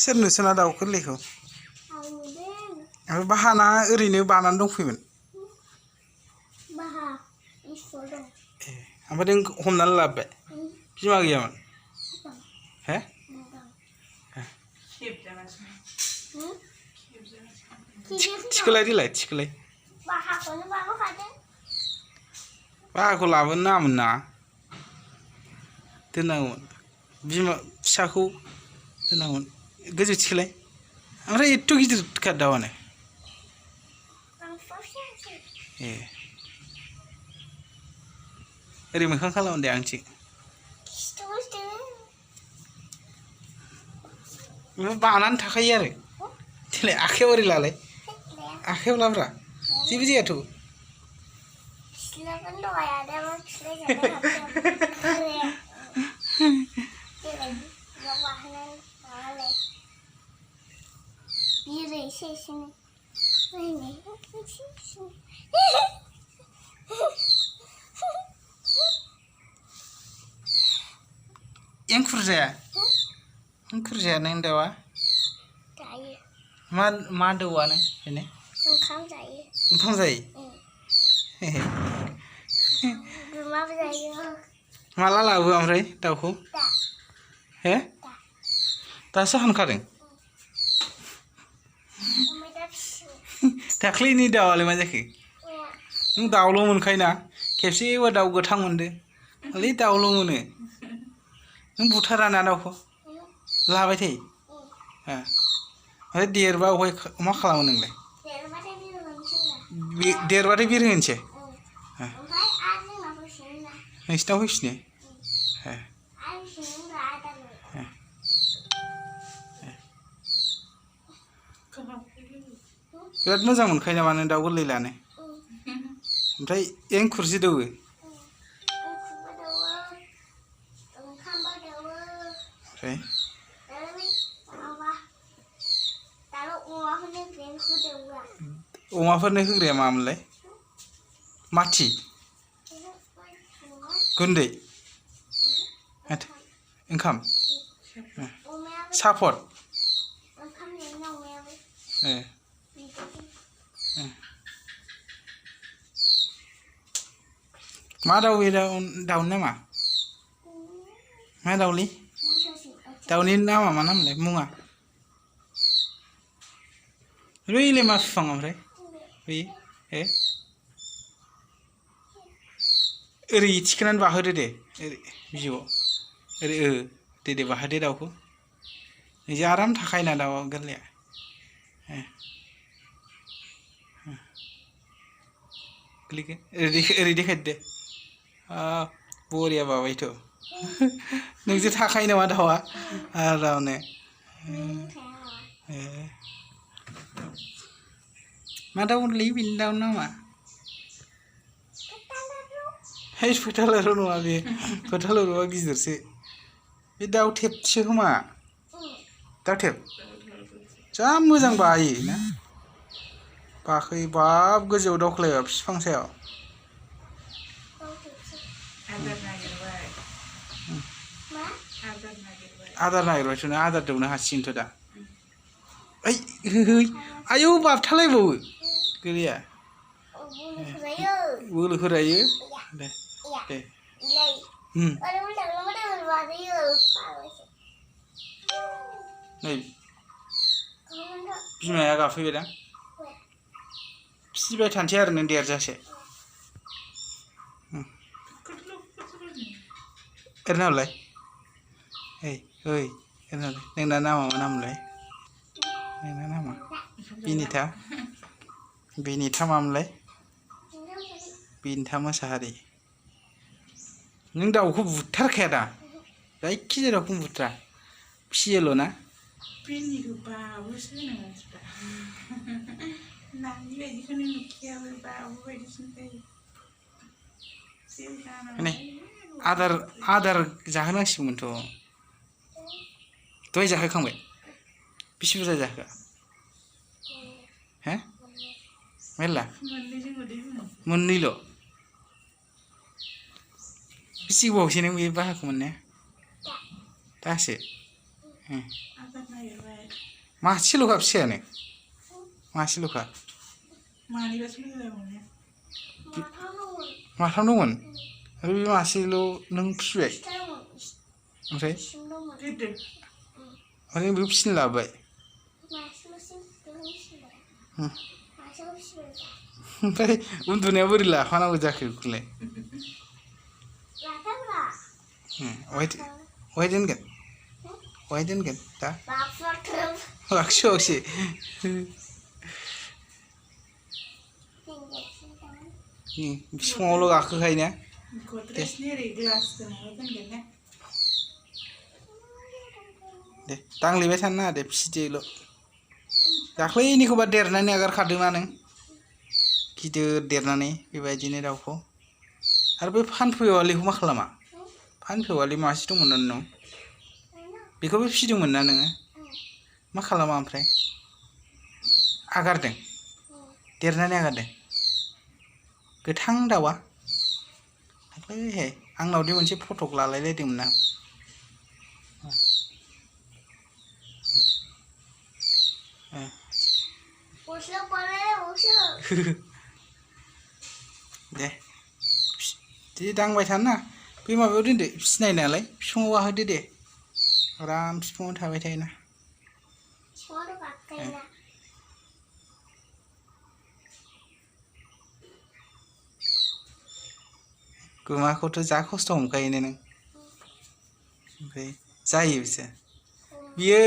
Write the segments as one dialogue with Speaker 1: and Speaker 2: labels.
Speaker 1: सोरनो सोना दाउ गोरलैखौ ओमफ्राय बाहाना ओरैनो बानानै दंफैयोमोन ओमफ्राय नों हमनानै लाबोबाय बिमा गैयामोन हे थिखोलाय देलाय थिखोलाय बाहाखौ लाबोनो नाङामोन ना दोननांगौमोन बिमा फिसाखौ दोननांगौमोन गोजौ थिखोलाय ओमफ्राय एथ' गिदिरखा दाउआनो ए ओरै मोखां खालामो दे आंथिं बानानै थाखायो आरो देलाय आखाइयाव ओरै लालाय आखाइयाव लाब्रा जेबो जायाथ' एंखुर जाया नों दाउआ मा दौआ नों बेनो ओंखाम जायो माला लाबो ओमफ्राय दाउखौ हे दासो हानखादों दाख्लैनि दाउआलाय मा जाखो नों दाउल' मोनखायोना खेबसेबो दाउ गोथां मोनदो खालि दाउल' मोनो नों बुथाराना दाउखौ लाबाय थायो ओमफ्राय देरबा मा खालामो नोंलाय देरबाथाय बिरहोनोसै नोंसिनाव फैफिनो बिराद मोजां मोनखायो नामा नों दाउ गोरलै लानो ओमफ्राय एंखुरसो दौओ ओमफ्राय अमाफोरनो होग्राया मामोनलाय माथि गुन्दै ओंखाम सापट मा दाउ बे दाउनि नामा मा दाउलै दाउनि नामा मा नामलाय मुङा बैलाय मा बिफां ओमफ्राय बै ओरै थिखोनानै बाहोदो दे ओरै बिजौआव ओरै दे बाहोदो दाउखौ बिदि आराम थाखायोना दाउआ गोरलैया ओरै देखायदो दे बरिया बाबायथ' नोंजों थाखायो नामा दाउआ आरामनो मा दाउलै बेनि दाउ नामा है फोथालार नङा बे फोथालारआ गिदिरसो बे दाउथेबसो खोमा दाउथेब जा मोजां बायो ना बाखै बाब गोजौआव दावख्लायबा बिफां सायाव आदार नागिरबायथ' आदार दौनो हासिगोनथ' दा ओइ आयौ बाबथालायबावो गोरलैया बोलो होरायो दे नै बिमाया गाफैबायदां फिसिबाय थानोसै आरो नों देरजासे ओरैनो हरलाय ओरैनो हरलाय नोंना नामा मा नामलाय नोंना नामा बिनिथा मामोनलाय बिनिथा मोसाहारि नों दाउखौ बुथारखाया दा जायखिजाया दाउखौ बुथारा फिसियोल' ना
Speaker 2: बिनिखौ बाबोसो होनो मानसिफ्रा नानि बायदिखौनो नुखायाबो बाबु बायदिसो नुखायो
Speaker 1: आदार जाहोनांसिगौमोनथ' दहाय जाहोखांबाय बेसे बुरजा जाखो हे मेरला मोननैल' बेसे गोबावसै नों बे बाहाखौ मोननाया दासो मासेल'खा फिसायानो मासेल'खा
Speaker 2: मानैबासो मोजां मोनो
Speaker 1: माथाम दंमोन आरो बे मासेल' नों फिबाय ओमफ्राय
Speaker 2: गिदिर
Speaker 1: आरो बेखौ फिसिनो लाबोबाय ओमफ्राय उन्दुनायाव बोरै लाफानांगौ जाखो बेखौलाय अहाय दोनगोन दा बाक्सुआवसो बिफाङावल' गाखोखायो ना
Speaker 2: गद्रेजनि ओरै ग्लास गोनाङाव दोनगोन ना
Speaker 1: दे दांलेबाय थानो नाङा दे फिसिदोल' दाख्लैनिखौबा देरनानै आगारखादोंना नों गिदिर देरनानै बेबायदिनो दाउखौ आरो बै फानफैवालिखौ मा खालामा फानफैवालि मासे दंमोन ना नोंनाव बेखौबो फिसिदोंमोन ना नोङो मा खालामा ओमफ्राय आगारदों देरनानै आगारदों गोथां दाउआ दाख्लैहाय आंनावदि मोनसे फटक लालायलायदोंमोन ना दे दांबाय थानो ना बे माबायाव दोनदो फिसिनाय नालाय बिफाङाव गाखोदो दे आराम बिफाङाव थाबाय थायोना गुमाखौथ' जा खस्थ' हमखायोनो नों ओमफ्राय जायो बिसोर बियो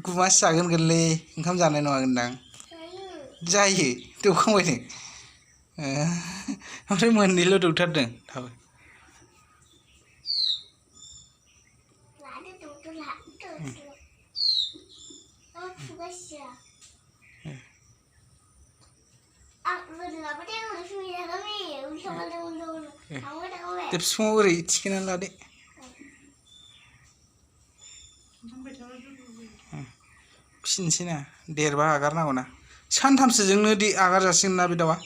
Speaker 1: गुमासो जागोन गोरलै ओंखाम जानाय नङागोनदां जायो दौखांबाय नों ओमफ्राय मोननैल' दौथारदों दाबो दे बिफाङाव ओरै थिखोनानै लादो फिसिनोसै ना देरबा आगारनांगौ ना सानथामसोजोंनो आगार जासिगोन ना बे दाउआ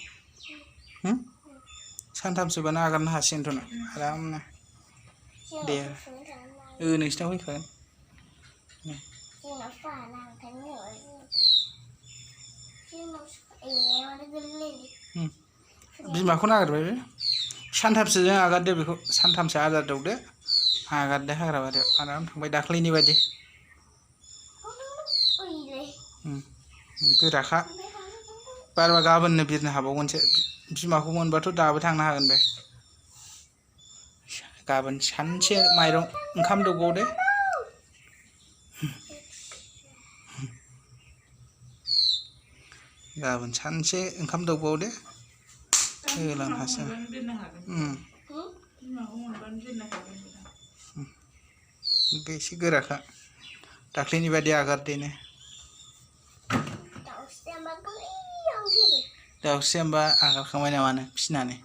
Speaker 1: सानथामसोबानो आगारनो हासिगोनथ' ना आरामनो दे नोंसिनाव फैखागोन बिमाखौ नागिरबाय बे सानथामसोजों आगारदो बेखौ सानथामसो आदार दौदो आगारदो हाग्रा बारियाव आराम थांबाय दाख्लैनि बायदि गोराखा बारबा गाबोननो बिरनो हाबावगोनसो बिमाखौ मोनबाथ' दाबो थांनो हागोन बे गाबोन सानसे माइरं ओंखाम दौबावदो गाबोन सानसे ओंखाम दौबावदो होलांनो हासिगोन बे एसे गोराखा दाख्लैनि बायदि आगारदोनो दाउस्रिया होमबा आगारखांबाय नामा नों फिसिनानै